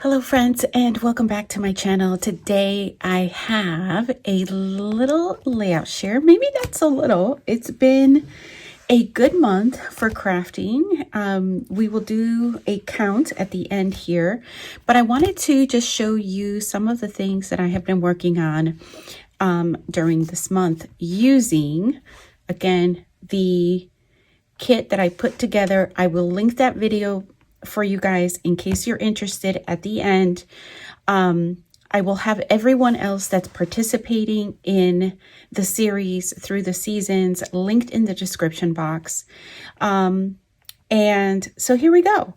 Hello friends, and welcome back to my channel. Today I have a little layout share. Maybe that's a little. It's been a good month for crafting. We will do a count at the end here, but I wanted to just show you some of the things that I have been working on during this month using, again, the kit that I put together. I will link that video for you guys in case you're interested at the end. I will have everyone else that's participating in the series through the seasons linked in the description box. And so here we go.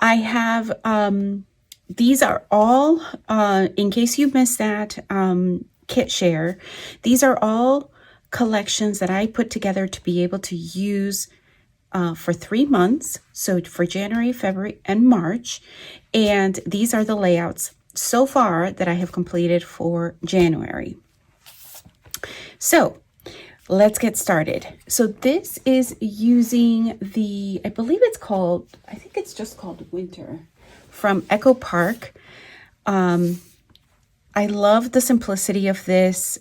I have, these are all, in case you missed that kit share, these are all collections that I put together to be able to use for 3 months, so for January, February, and March. And these are the layouts so far that I have completed for January. So let's get started. So this is using the, I believe it's called, I think it's just called Winter from Echo Park. I love the simplicity of this.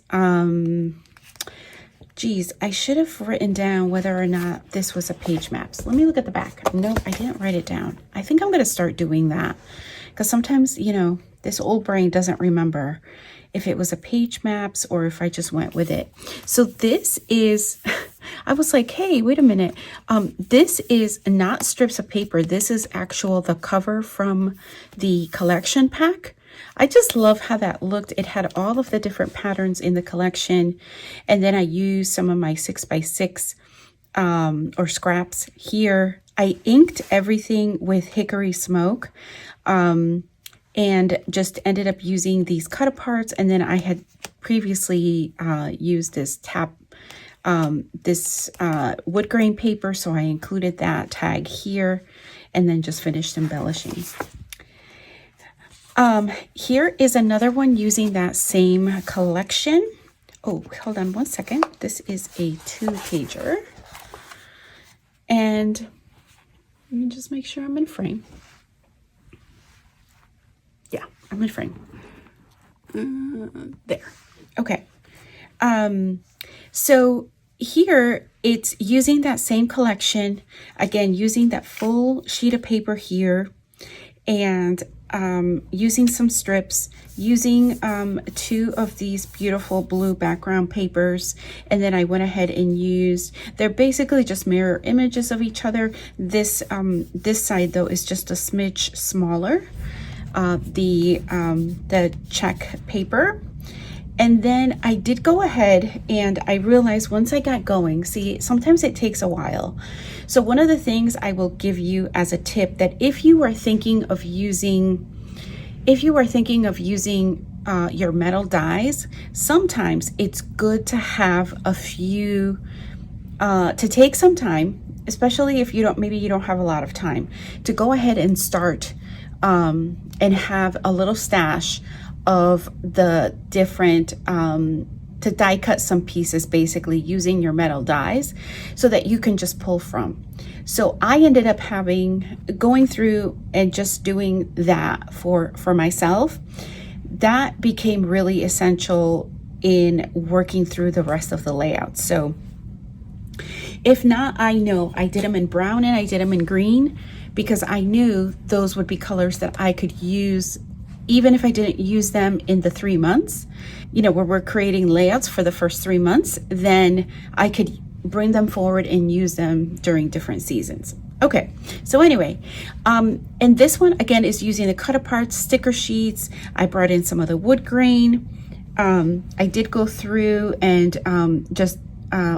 Geez, I should have written down whether or not this was a page maps. Let me look at the back. No, I didn't write it down. I think I'm going to start doing that because sometimes, you know, this old brain doesn't remember if it was a page maps or if I just went with it. So this is, I was like, hey, wait a minute. This is not strips of paper. This is the cover from the collection pack. I just love how that looked. It had all of the different patterns in the collection. And then I used some of my 6x6 or scraps here. I inked everything with hickory smoke and just ended up using these cut aparts. And then I had previously used this wood grain paper. So I included that tag here and then just finished embellishing. Here is another one using that same collection. Oh, hold on one second. This is a 2-pager. And let me just make sure I'm in frame. Yeah, I'm in frame. There. Okay. So here it's using that same collection. Again, using that full sheet of paper here. And using some strips, using 2 of these beautiful blue background papers, and then I went ahead and used, they're basically just mirror images of each other. This side though is just a smidge smaller, the check paper. And then I did go ahead and I realized once I got going, see, sometimes it takes a while. So one of the things I will give you as a tip that if you are thinking of using your metal dies, sometimes it's good to have a few, to take some time, especially if maybe you don't have a lot of time, to go ahead and start and have a little stash of the different to die cut some pieces, basically using your metal dies so that you can just pull from. So I ended up going through and just doing that for myself. That became really essential in working through the rest of the layout. So if not, I know I did them in brown and I did them in green because I knew those would be colors that I could use even if I didn't use them in the 3 months, you know, where we're creating layouts for the first 3 months, then I could bring them forward and use them during different seasons. Okay, so anyway, and this one again is using the cut apart sticker sheets. I brought in some of the wood grain. I did go through and just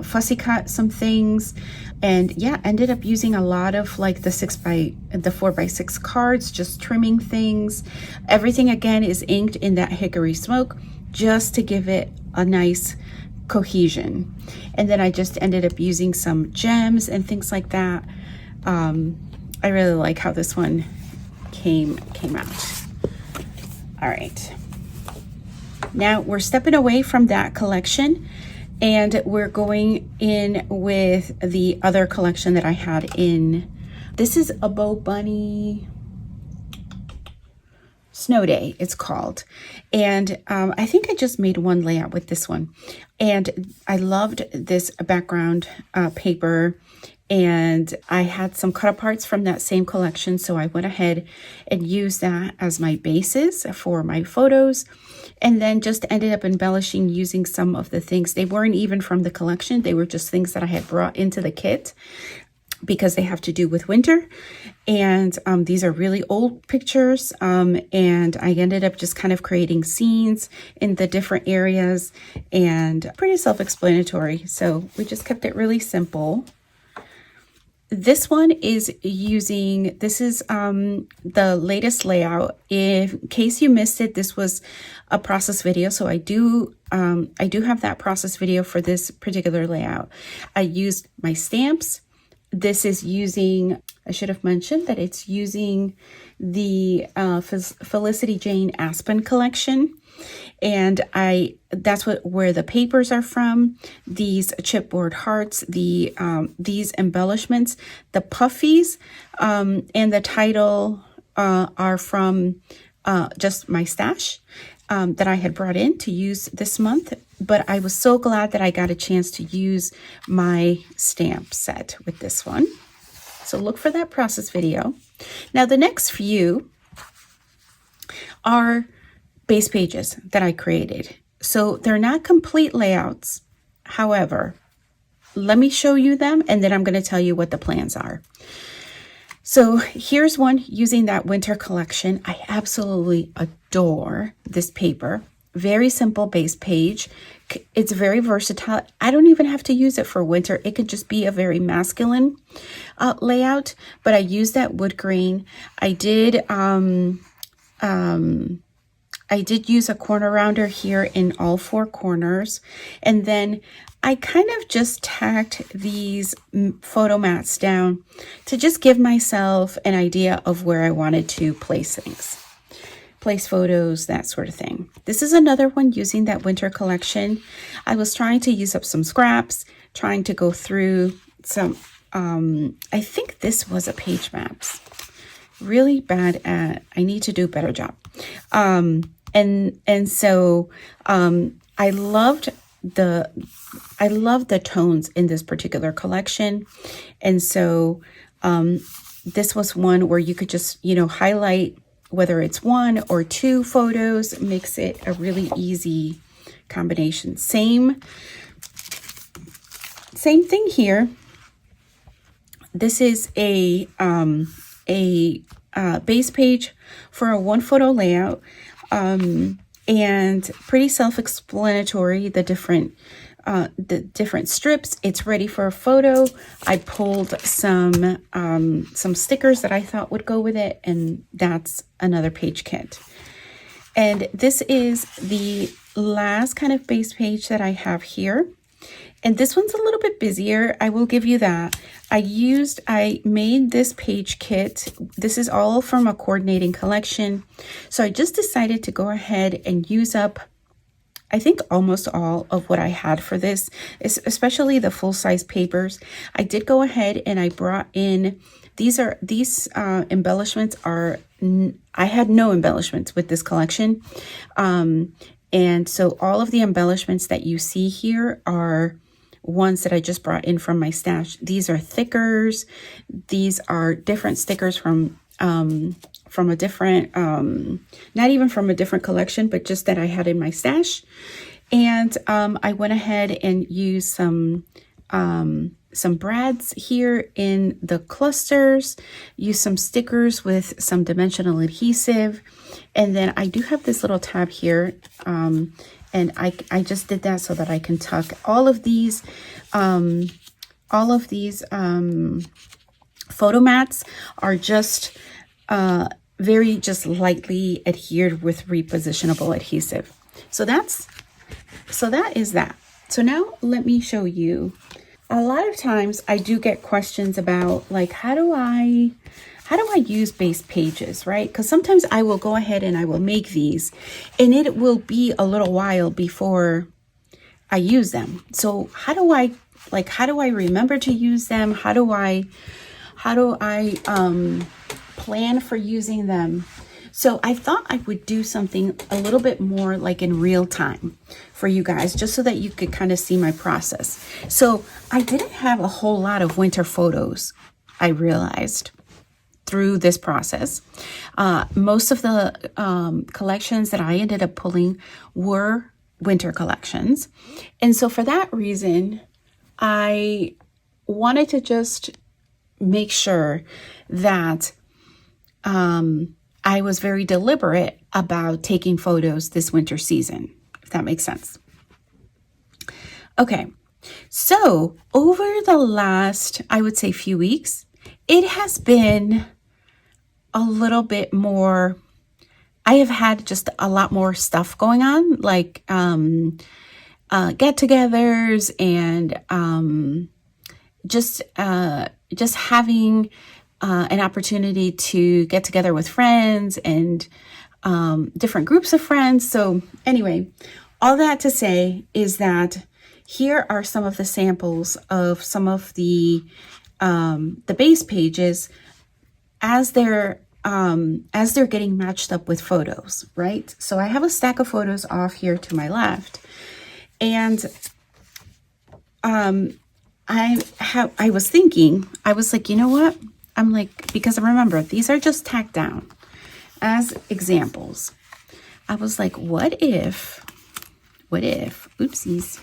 fussy cut some things, and yeah, ended up using a lot of like the 4x6 cards, just trimming things. Everything again is inked in that hickory smoke just to give it a nice cohesion. And then I just ended up using some gems and things like that. I really like how this one came out. All right, now we're stepping away from that collection and we're going in with the other collection that I had in. This is a Bow Bunny Snow Day, it's called. And I think I just made one layout with this one. And I loved this background paper. And I had some cut aparts from that same collection. So I went ahead and used that as my basis for my photos. And then just ended up embellishing using some of the things. They weren't even from the collection. They were just things that I had brought into the kit, because they have to do with winter. And these are really old pictures. And I ended up just kind of creating scenes in the different areas, and pretty self-explanatory. So we just kept it really simple. This one is using, this is the latest layout. In case you missed it, this was a process video. So I do have that process video for this particular layout. I used my stamps. This is using, I should have mentioned that it's using the Felicity Jane Aspen collection. And that's where the papers are from. These chipboard hearts, these embellishments, the puffies, and the title are from just my stash that I had brought in to use this month. But I was so glad that I got a chance to use my stamp set with this one. So look for that process video. Now the next few are base pages that I created. So they're not complete layouts. However, let me show you them, and then I'm going to tell you what the plans are. So here's one using that winter collection. I absolutely adore this paper. Very simple base page. It's very versatile. I don't even have to use it for winter. It could just be a very masculine layout, but I used that wood grain. I did use a corner rounder here in all four corners. And then I kind of just tacked these photo mats down to just give myself an idea of where I wanted to place things. Place photos, that sort of thing. This is another one using that winter collection. I was trying to use up some scraps, trying to go through some, I think this was a page maps. Really bad at, I need to do a better job. And so I loved the tones in this particular collection. And so this was one where you could just, highlight whether it's one or two photos, makes it a really easy combination. Same thing here. This is a base page for a one photo layout, and pretty self-explanatory, the different strips. It's ready for a photo. I pulled some stickers that I thought would go with it, and that's another page kit. And this is the last kind of base page that I have here. And this one's a little bit busier, I will give you that. I made this page kit. This is all from a coordinating collection. So I just decided to go ahead and use up, I think, almost all of what I had for this, especially the full-size papers. I did go ahead and I brought in, these embellishments are, I had no embellishments with this collection. And so all of the embellishments that you see here are ones that I just brought in from my stash. These are thickers. These are different stickers from a different, not even from a different collection, but just that I had in my stash. And I went ahead and used some brads here in the clusters, use some stickers with some dimensional adhesive. And then I do have this little tab here, and I just did that so that I can tuck all of these photo mats are just very just lightly adhered with repositionable adhesive. So that is that. So now let me show you. A lot of times I do get questions about, like, how do I use base pages, right? Because sometimes I will go ahead and I will make these, and it will be a little while before I use them. So how do I remember to use them? How do I plan for using them? So I thought I would do something a little bit more like in real time for you guys, just so that you could kind of see my process. So I didn't have a whole lot of winter photos, I realized, through this process. Most of the collections that I ended up pulling were winter collections. And so for that reason, I wanted to just make sure that I was very deliberate about taking photos this winter season, if that makes sense. Okay, so over the last, I would say, few weeks, it has been a little bit more, I have had just a lot more stuff going on, like get-togethers and just having an opportunity to get together with friends and different groups of friends. So anyway, all that to say is that here are some of the samples of some of the base pages as they're getting matched up with photos, right? So I have a stack of photos off here to my left, and I was thinking, I was like, you know what? I'm like, because remember, these are just tacked down as examples. I was like, what if, oopsies.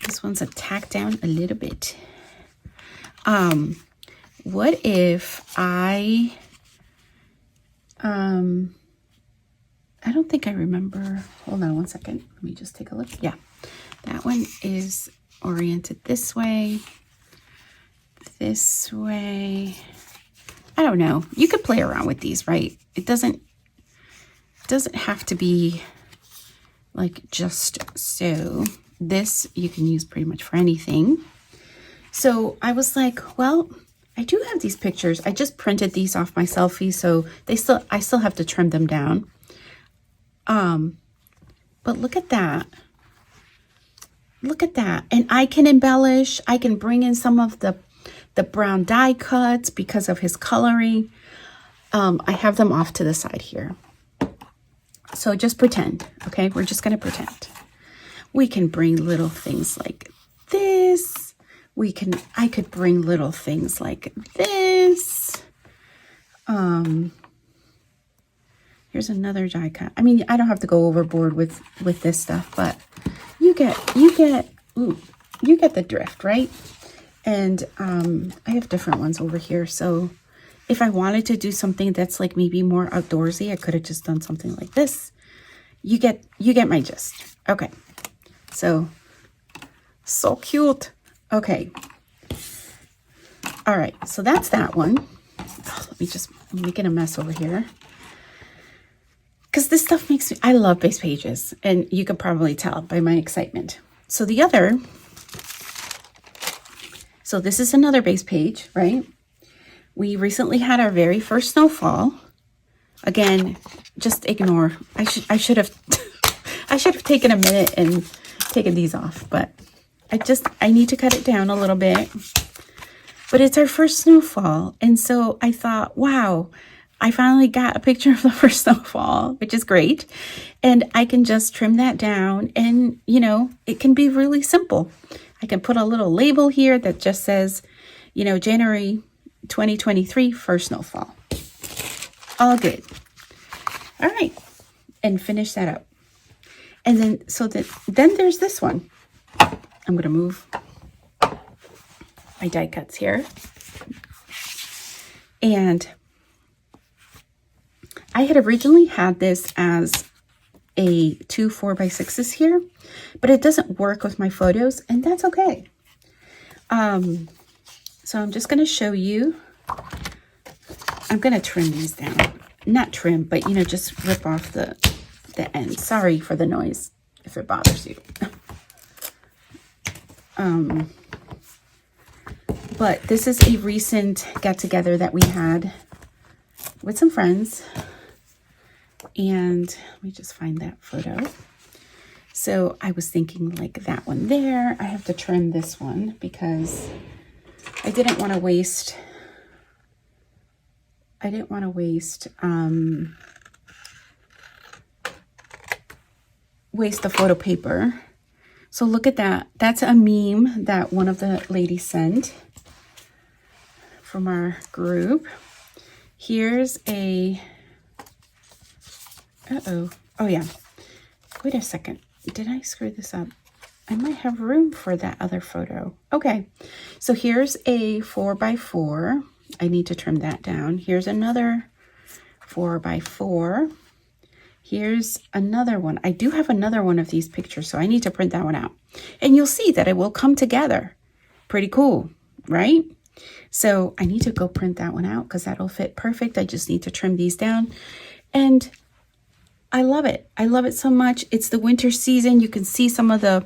This one's a tacked down a little bit. What if I don't think I remember. Hold on one second. Let me just take a look. Yeah, that one is oriented this way. This way. I don't know. You could play around with these, right? It doesn't have to be like just so. This you can use pretty much for anything. So I was like, well, I do have these pictures. I just printed these off my selfie, so I still have to trim them down. But look at that. Look at that. And I can embellish. I can bring in some of the brown die cuts because of his coloring. I have them off to the side here. So just pretend, okay? We're just going to pretend. We can bring little things like this. I could bring little things like this. Here's another die cut. I mean, I don't have to go overboard with this stuff, but you get the drift, right? And I have different ones over here. So if I wanted to do something that's like maybe more outdoorsy, I could have just done something like this. You get my gist. Okay. So cute. Okay. All right. So that's that one. Oh, I'm making a mess over here. Because this stuff makes me, I love base pages. And you could probably tell by my excitement. So this is another base page, right? We recently had our very first snowfall. Again, just ignore. I should have I should have taken a minute and taken these off, but I need to cut it down a little bit. But it's our first snowfall. And so I thought, wow, I finally got a picture of the first snowfall, which is great. And I can just trim that down and, it can be really simple. I can put a little label here that just says, January 2023, first snowfall. All good. All right. And finish that up. And then there's this one. I'm going to move my die cuts here. And I had originally had this as a 2 4x6s here, but it doesn't work with my photos, and that's okay. So I'm just going to show you. I'm going to trim these down. Not trim, but, just rip off the end. Sorry for the noise if it bothers you. But this is a recent get-together that we had with some friends. And let me just find that photo. So I was thinking like that one there. I have to trim this one because I didn't want to waste I didn't want to waste the photo paper. So look at that. That's a meme that one of the ladies sent from our group. Here's a, oh yeah. Wait a second. Did I screw this up? I might have room for that other photo. Okay. So here's a 4x4. I need to trim that down. Here's another 4x4. Here's another one. I do have another one of these pictures, so I need to print that one out. And you'll see that it will come together. Pretty cool, right? So I need to go print that one out because that'll fit perfect. I just need to trim these down. And I love it. I love it so much. It's the winter season. You can see some of the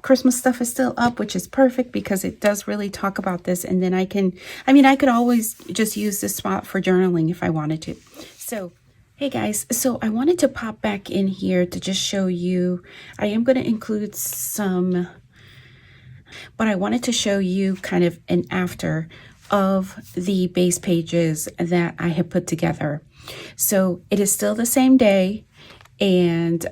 Christmas stuff is still up, which is perfect because it does really talk about this. And then I could always just use this spot for journaling if I wanted to. So, hey guys, so I wanted to pop back in here to just show you, I am going to include some, but I wanted to show you kind of an after of the base pages that I have put together. So it is still the same day. And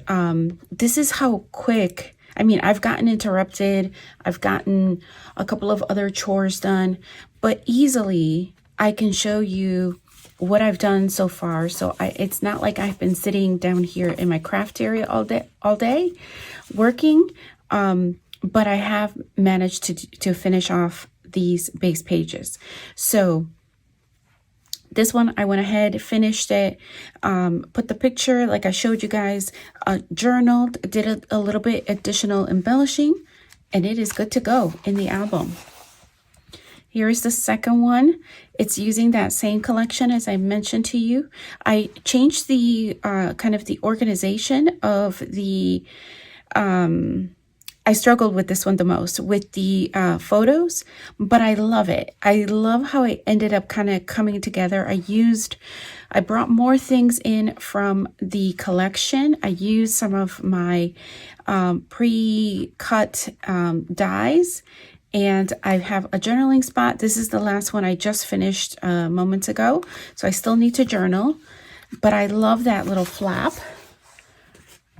this is how quick, I've gotten interrupted. I've gotten a couple of other chores done, but easily I can show you what I've done so far. So it's not like I've been sitting down here in my craft area all day working, but I have managed to finish off these base pages. So this one, I went ahead, finished it, put the picture like I showed you guys, journaled, did a little bit additional embellishing, and it is good to go in the album. Here is the second one. It's using that same collection as I mentioned to you. I changed the kind of the organization of the, I struggled with this one the most with the photos, but I love it. I love how it ended up kind of coming together. I brought more things in from the collection. I used some of my pre-cut dies, and I have a journaling spot. This is the last one I just finished moments ago, so I still need to journal, but I love that little flap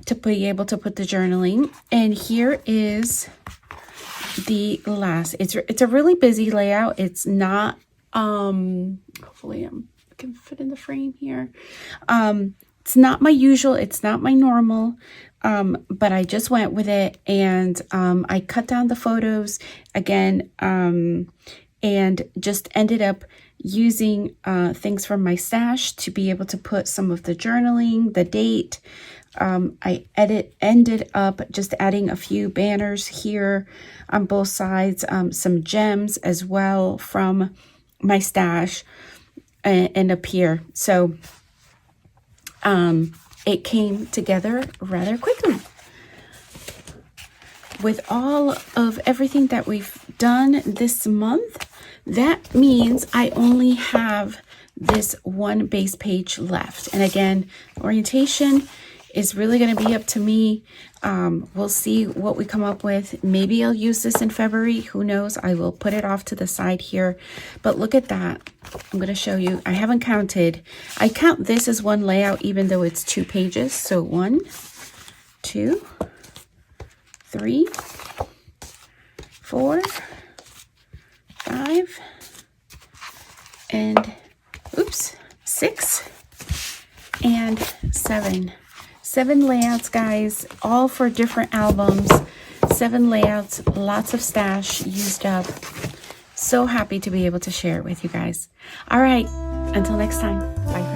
to be able to put the journaling. And here is the last. It's a really busy layout. It's not hopefully I can fit in the frame here. It's not my usual, it's not my normal, but I just went with it, and I cut down the photos again, and just ended up using things from my stash to be able to put some of the journaling, the date. I ended up just adding a few banners here on both sides, some gems as well from my stash, and up here. So it came together rather quickly. With all of everything that we've done this month, that means I only have this one base page left. And again, orientation is really going to be up to me. We'll see what we come up with. Maybe I'll use this in February. Who knows? I will put it off to the side here. But look at that. I'm going to show you. I haven't counted. I count this as one layout, even though it's 2 pages. So 1, 2, 3, 4, 5, and 6, and 7. 7 layouts, guys, all for different albums. 7 layouts, lots of stash used up. So happy to be able to share it with you guys. All right, until next time, bye.